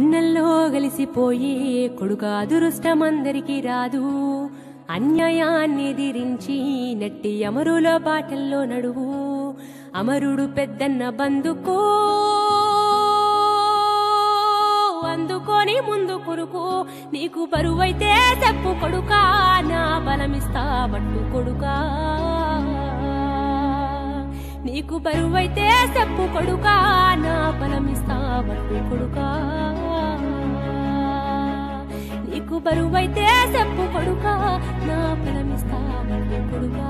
అన్నంలో కలిసిపోయే కొడుక అదృష్టమందరికి రాదు. అన్యాయాన్ని ఎదిరించి నెట్టి అమరుల బాటల్లో నడువు. అమరుడు పెద్దన్న బందుకో అందుకొని ముందు కొడుకు. నీకు బరువైతే చెప్పు కొడుకా, నా బలమిస్తా పట్టు కొడుకా. నీకు బరువైతే చెప్పు కొడుకా, నా బలమిస్తా పట్టు కొడుకా. నీకు బరువైతే చెప్పు కొడుకా, నా బలమిస్తా పట్టు కొడుకా.